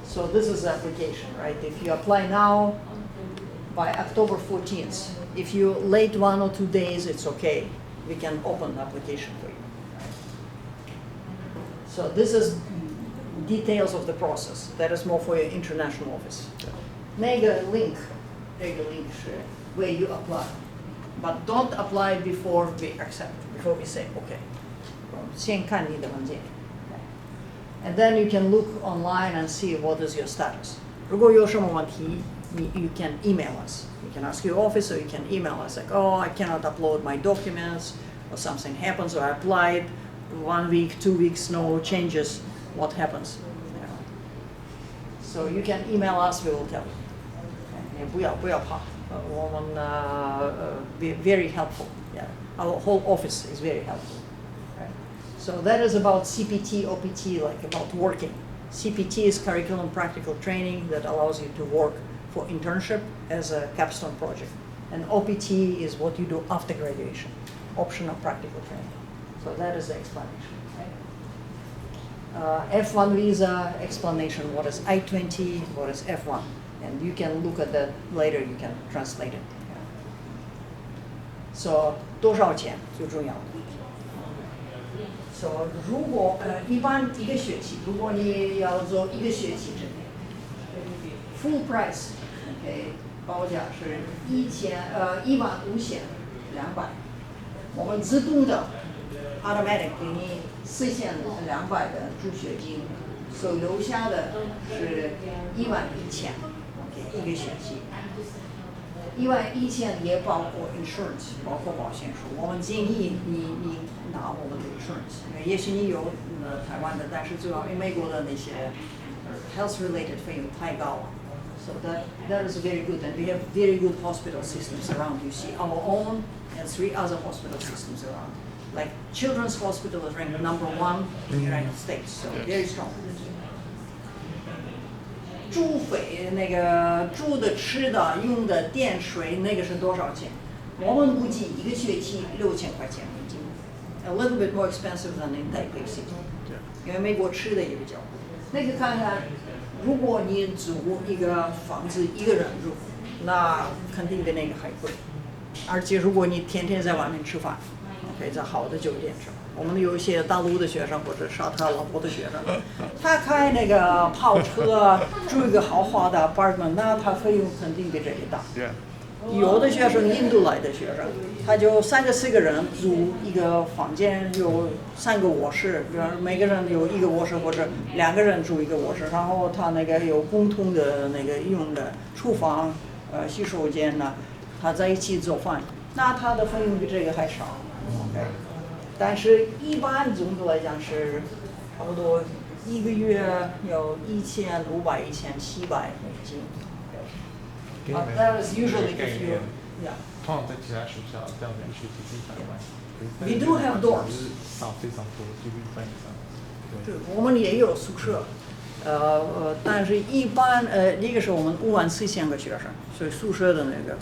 So this is the application, right? If you apply now, by October 14th, if you late 1 or 2 days, it's okay. We can open the application for you. So this is details of the process. That is more for your international office. 那个 link 是 where you apply, but don't apply before we accept. Before we say okay. 先看你的文件 and then you can look online and see what is your status. 如果有什么问题 you can email us. You can ask your office or you can email us like, oh, I cannot upload my documents or something happens or I applied 1 week, 2 weeks, no changes. What happens? So you can email us, we will tell you. 不要怕，我们be very helpful. Yeah, our whole office is very helpful. Right? So that is about CPT, OPT, like about working. CPT is curriculum practical training that allows you to work for internship as a capstone project. And OPT is what you do after graduation, optional practical training. So that is the explanation. Right? F1 visa explanation, what is I-20, what is F1. And you can look at that later, you can translate it. So 多少钱最重要的。So 如果一般1个学期，如果你要做1个学期之内 ，full price， OK， 报价是15200，我们自动的 automatic 给你4200的助学金，所留下的是11000 ，OK， 1个学期。11000也包括 insurance， 包括保险书。我们建议你拿我们的 insurance， 因为也许你有台湾的，但是主要因为美国的那些health related 费用太高了。So that is very good, and we have very good hospital systems around. You see our own and 3 other hospital systems around. Like Children's Hospital is ranked #1 in the United States, so very strong. 住费那个住的、吃的、用的、电水那个是多少钱？我们估计一个学期6000块钱美金 ，a little bit more expensive than in Taipei City， 因为美国吃的也比较贵。那个看看，如果你租一个房子一个人住，那肯定比那个还贵。而且如果你天天在外面吃饭，可以在好的酒店吃。我们有一些大陆的学生或者沙特阿拉伯的学生，他开那个跑车，住一个豪华的 apartment， 那他费用肯定比这个大。有的学生，印度来的学生，他就3个4个人租一个房间，有3个卧室，比如每个人有1个卧室或者2个人住1个卧室，然后他那个有共同的那个用的厨房、洗手间呢，他在一起做饭，那他的费用比这个还少。OK， 但是一般总的来讲是差不多1个月有1500、1700美金。That is usually if you, yeah. 通常在其他学校这样的一个学期是100万。We do have dorms. 少非常多，几乎1半以上。对，我们也有宿舍，但是一般一个是我们54000个学生，所以宿舍的那个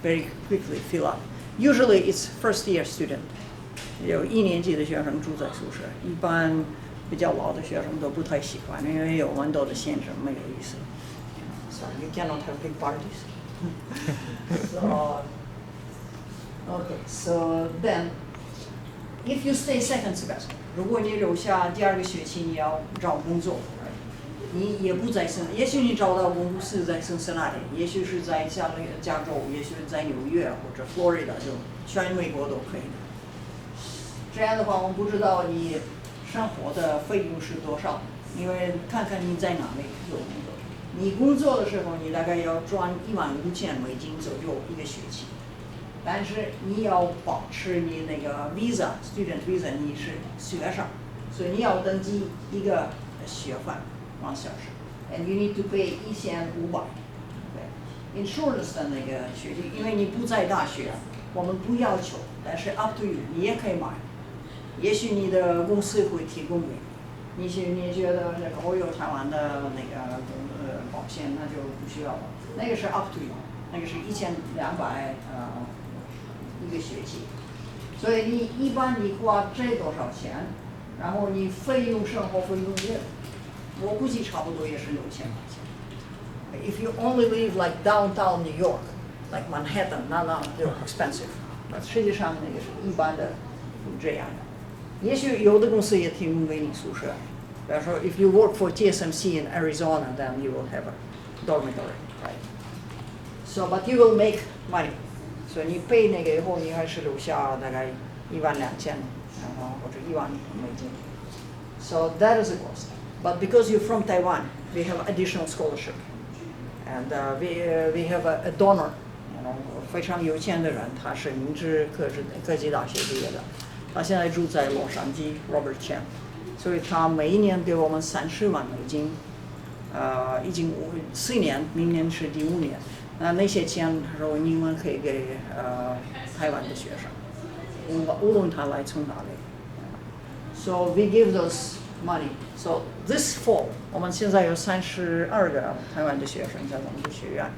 very quickly fill up. Usually it's first year student， 有1年级的学生住在宿舍，一般比较老的学生都不太喜欢，因为有很多的限制，没有意思。So you cannot have big parties. So then, if you stay second semester， 如果你留下第2个学期，你要找工作，你也不在也许你找到公司在Cincinnati，也许是在加州，也许是在纽约或者 Florida， 就全美国都可以。这样的话，我们不知道你生活的费用是多少，因为看看你在哪里有工作。你工作的时候，你大概要赚15000美金左右1个学期，但是你要保持你那个 student visa， 你是学生，所以你要登记一个学费1小时 ，and you need to pay 1500。对 ，insurance 的那个学费，因为你不在大学，我们不要求，但是 up to you， 你也可以买，也许你的公司会提供给你。你觉得我有台湾的那个保险，那就不需要了。那个是 up to you， 那个是12001个学期。所以你一般你花这多少钱，然后你生活费用也，我估计差不多也是6000块钱。If you only live like downtown New York, like Manhattan， 那就 expensive。实际上那个是一般的这样的。也许有的公司也提供给你宿舍，比如说 if you work for TSMC in Arizona, then you will have a dormitory, right? So, but you will make money. 所以你背那个以后，你还是留下大概12000，然后或者1万美金。So that is the cost. But because you're from Taiwan, we have additional scholarship, and we have a donor. 非常有钱的人，他是明治科技大学毕业的。他现在住在洛杉矶 ，Robert Chen， 所以他每一年给我们30万美金，已经4年，明年是第5年。那些钱，他说你们可以给台湾的学生，无论他来从哪里。So we give those money. So this fall， 我们现在有32个台湾的学生在我们的学院，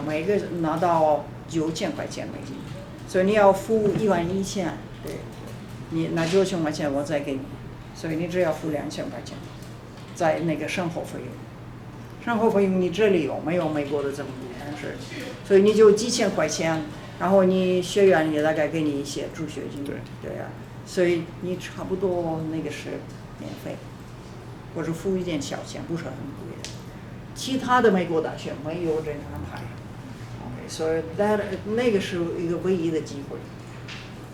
每个拿到9000块钱美金，所以你要付11000。对，你拿9000块钱我再给你，所以你只要付2000块钱，在那个生活费用。生活费用你这里有没有美国的这么低？但是，所以你就几千块钱，然后你学院也大概给你一些助学金，对呀，所以你差不多那个是免费，或者付一点小钱，不是很贵的。其他的美国大学没有这个安排。OK， 所以那个是一个唯一的机会。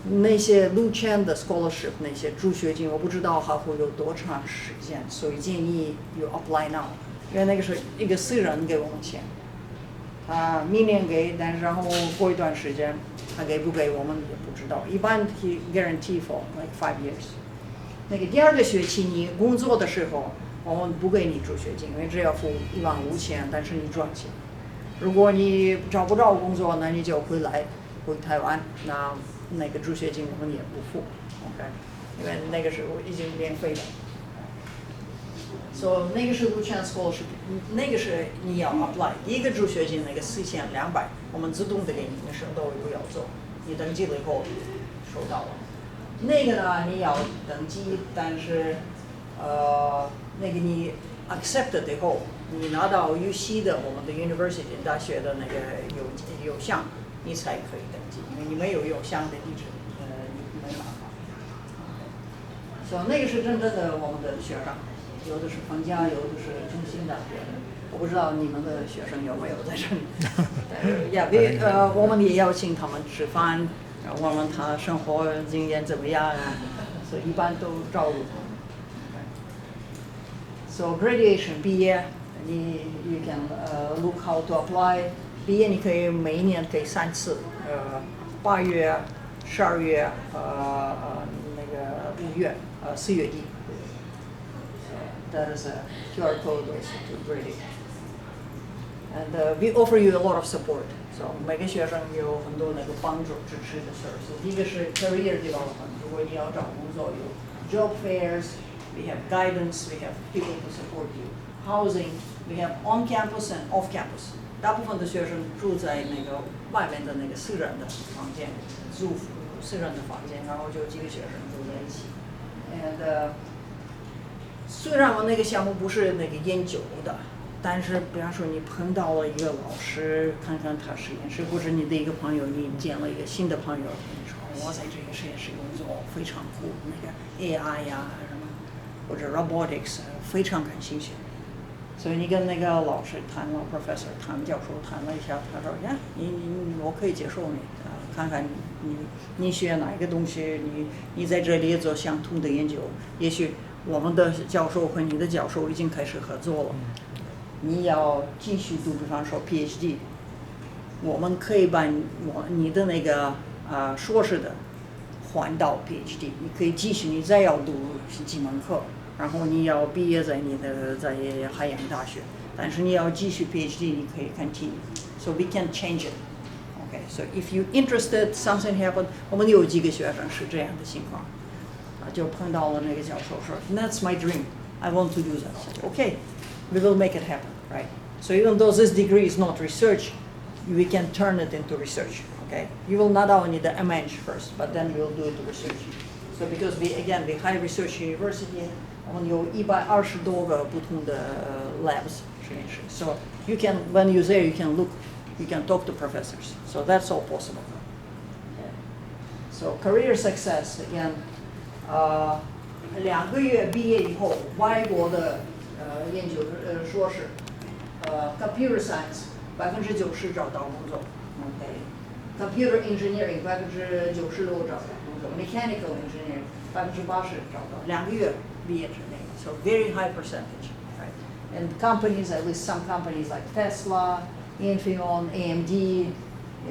那些陆签的 scholarship 那些助学金，我不知道还会有多长时间，所以建议you apply now， 因为那个是一个私人给我们钱，他明年给，但是然后过一段时间他给不给我们也不知道。一般he guarantee for like 5 years。那个第2个学期你工作的时候，我们不给你助学金，因为只要付15000，但是你赚钱。如果你找不着工作，那你就回台湾，那个助学金我们也不付 ，OK， 因为那个时候已经免费的。So 那个是Lutheran Scholarship， 那个是你要 apply， 第一个助学金那个4200，我们自动的给你，那什么都不要做，你登记了以后收到了。那个呢，你要登记，但是那个你 accepted 以后，你拿到UC的我们的 University 大学的那个邮箱，你才可以登记，因为你没有邮箱的地址，你没办法。所以那个是真正的我们的学生，有的是彭家，有的是中心大学的。我不知道你们的学生有没有在这里。我们也邀请他们吃饭，问问他生活经验怎么样啊，所以一般都照顾他们。So graduation 毕业，you can look how to apply。毕业你可以每一年给3次，8月、12月那个5月4月底。So that is a QR code also to graduate. And we offer you a lot of support. So 每个学生有很多那个帮助支持的 services。第一个是 career development， 如果你要找工作有 job fairs。We have guidance, we have people to support you. Housing, we have on campus and off campus. 大部分的学生住在那个外面的那个私人的房间，住私人的房间，然后就几个学生住在一起。And 虽然我那个项目不是那个研究的，但是比方说你碰到了一个老师，看看他实验室，或者你的一个朋友，你见了一个新的朋友，你说我在这个实验室工作非常酷，那个 AI 呀什么。或者 robotics 非常感兴趣，所以你跟那个老师谈了 professor 谈教授谈了一下，他说呀，我可以接受你，看看你学哪一个东西，你在这里做相同的研究，也许我们的教授和你的教授已经开始合作了，你要继续读，比方说 PhD， 我们可以把你的那个硕士的换到 PhD， 你可以继续，你再要读几门课，然后你要毕业在海洋大学，但是你要继续 PhD， 你可以 continue。So we can change it. Okay, so if you interested, something happened， 我们有几个学生是这样的情况，就碰到了那个教授说 ，That's my dream. I want to do that. So, okay, we will make it happen, right? So even though this degree is not research, we can turn it into research. Okay, you will not only the MH first, but then we will do it to research. So because we high research university, 我们有120多个不同的labs 实验室。So you can, when you're there, you can look, you can talk to professors. So that's all possible. Okay. So career success again, 2个月毕业以后，外国的研究硕士，computer science 90%找到工作。Okay.Computer engineering 90%都找到工作 ，mechanical engineering 80%找到2个月毕业之内 ，so very high percentage, right? And companies, at least some companies like Tesla, Infineon, AMD,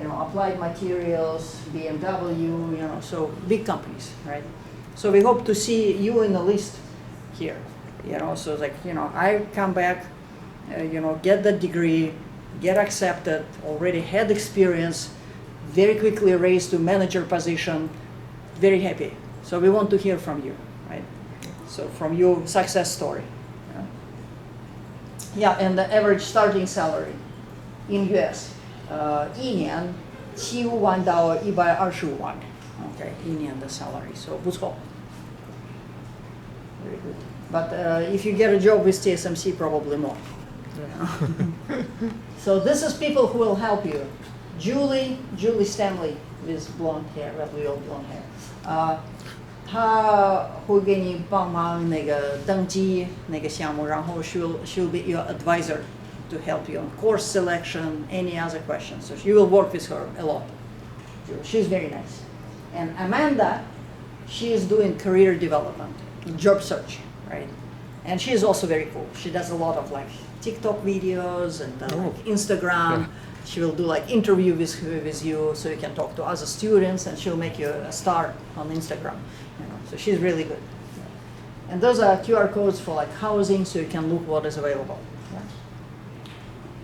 Applied Materials, BMW, so big companies, right? So we hope to see you in the list here, So like I come back, get the degree, get accepted, already had experience.Very quickly raised to manager position, very happy. So we want to hear from you, right? So from your success story. Yeah, and the average starting salary in US, 1年75万到125万 ，OK， 1年的 salary, so 不错 ，very good. But if you get a job with TSMC, probably more. So this is people who will help you.Julie Stanley with blonde hair, real blonde hair. 她会给你帮忙那个登记那个项目，然后 she'll be your advisor to help you on course selection, any other questions. So you will work with her a lot. She's very nice. And Amanda, she is doing career development, job search, right? And she is also very cool. She does a lot of like TikTok videos and like Instagram. She will do like interview with you, so you can talk to other students, and she'll make you a star on Instagram. So she's really good. And those are QR codes for like housing, so you can look what is available.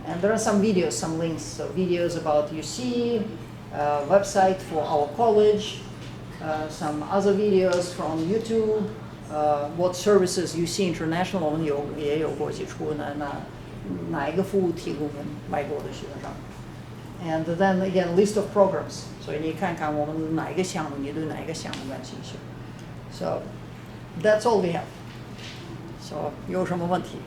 And there are some videos, some links. So videos about UC, website for our college, some other videos from YouTube, what services UC International 我们也有过几出哪一个服务提供给外国的学生。And then again, list of programs. 所以你看看我们哪一个项目，你对哪一个项目感兴趣。So that's all we have. So 有什么问题？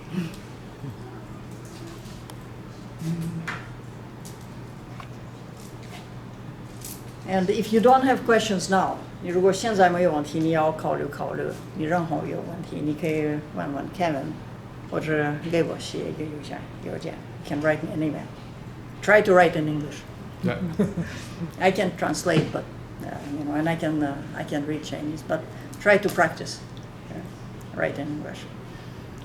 And if you don't have questions now, 你如果现在没有问题，你要考虑。你任何有问题，你可以问问 Kevin， 或者给我写一个邮件。You can write me an email. Try to write in English. Yeah. I can translate, but and I can read Chinese, but try to practice. Write in English.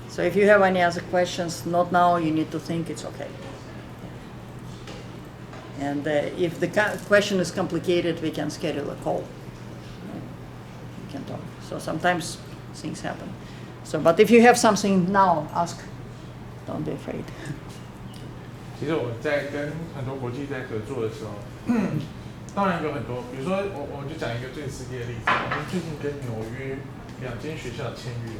So if you have any other questions, not now, you need to think. It's okay. And if the question is complicated, we can schedule a call. We can talk. So sometimes things happen. So, but if you have something now, ask. Don't be afraid. 其实我在跟很多国际在合作的时候，当然有很多，比如说我就讲一个最实际的例子，我们最近跟纽约2间学校签约，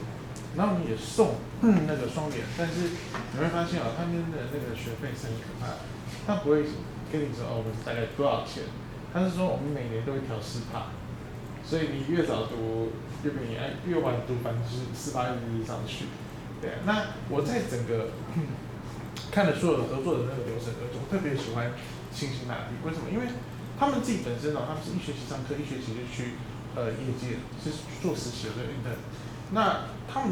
然后我们也送那个双联，但是你会发现他们的那个学费是很可怕的，他不会跟你说我们大概多少钱，他是说我们每年都会调4%，所以你越早读越便宜，越晚读4%一直上去。对，那我在整个看了所有的合作的那个流程当中，我特别喜欢辛辛那提，为什么？因为他们自己本身他们是1学期上课，1学期就去业界是做实习的 intern。那他们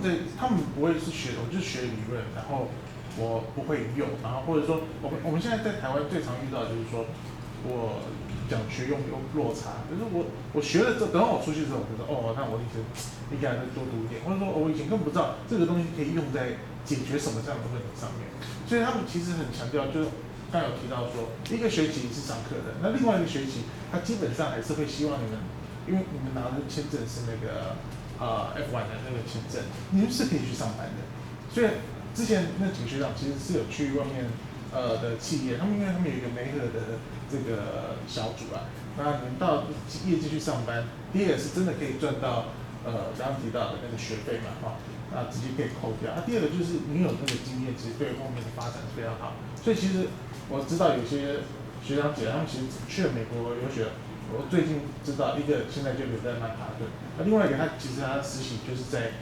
不会是我就是学理论，然后我不会用，然后或者说我们现在在台湾最常遇到的就是说，我讲学用有落差，就是我学了之后，等到我出去之后，我就说那我以前应该再多读一点，或者说我以前根本不知道这个东西可以用在解决什么这样的问题上面，所以他们其实很强调，就是刚有提到说，1个学期是上课的，那另外1个学期他基本上还是会希望你们，因为你们拿的签证是那个F1 的那个签证，你们是可以去上班的。所以之前那几个学长其实是有去外面的企业，因为他们有一个媒合的这个小组啊，那你们到业界去上班，第一个是真的可以赚到刚刚提到的那个学费嘛，那直接可以扣掉。第二个就是你有那个经验，其实对后面的发展是非常好。所以其实我知道有些学长姐他们其实去了美国留学，我最近知道一个现在就留在曼哈顿，另外一个其实他实习就是在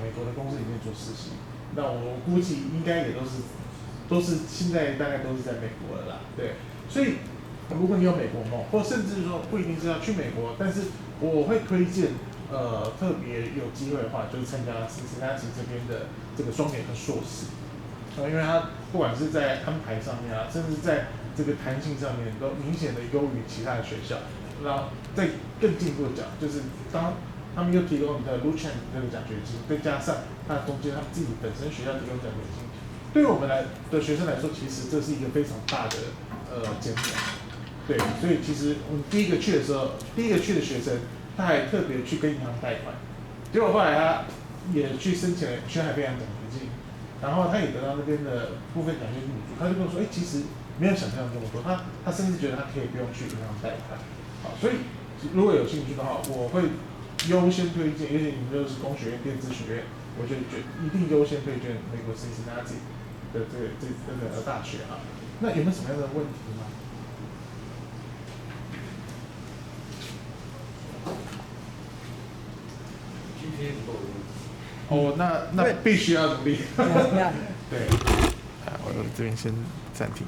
美国的公司里面做实习。那我估计应该也都是现在大概都是在美国了啦，对。所以如果你有美国梦，或甚至说不一定是要去美国，但是我会推荐特别有机会的话，就是参加辛辛那提这边的这个双联和硕士，因为它不管是在安排上面啊，甚至在这个弹性上面都明显的优于其他的学校。然后再更进一步的讲，就是当他们又提供你的 Luchan 那个奖学金，再加上它中间他们自己本身学校提供奖学金，对于我们的学生来说，其实这是一个非常大的减免。对，所以其实我们第一个去的学生，他还特别去跟银行贷款，结果后来他也去申请了学海培养奖学金，然后他也得到那边的部分奖学金补助，他就跟我说，其实没有想象这么多，他甚至觉得他可以不用去银行贷款。好，所以如果有兴趣的话，我会优先推荐，尤其你们又是工学院、电子学院，我就一定优先推荐美国辛辛那提的这个大学啊。那有没有什么样的问题吗？那必须要努力。对，我这边先暂停。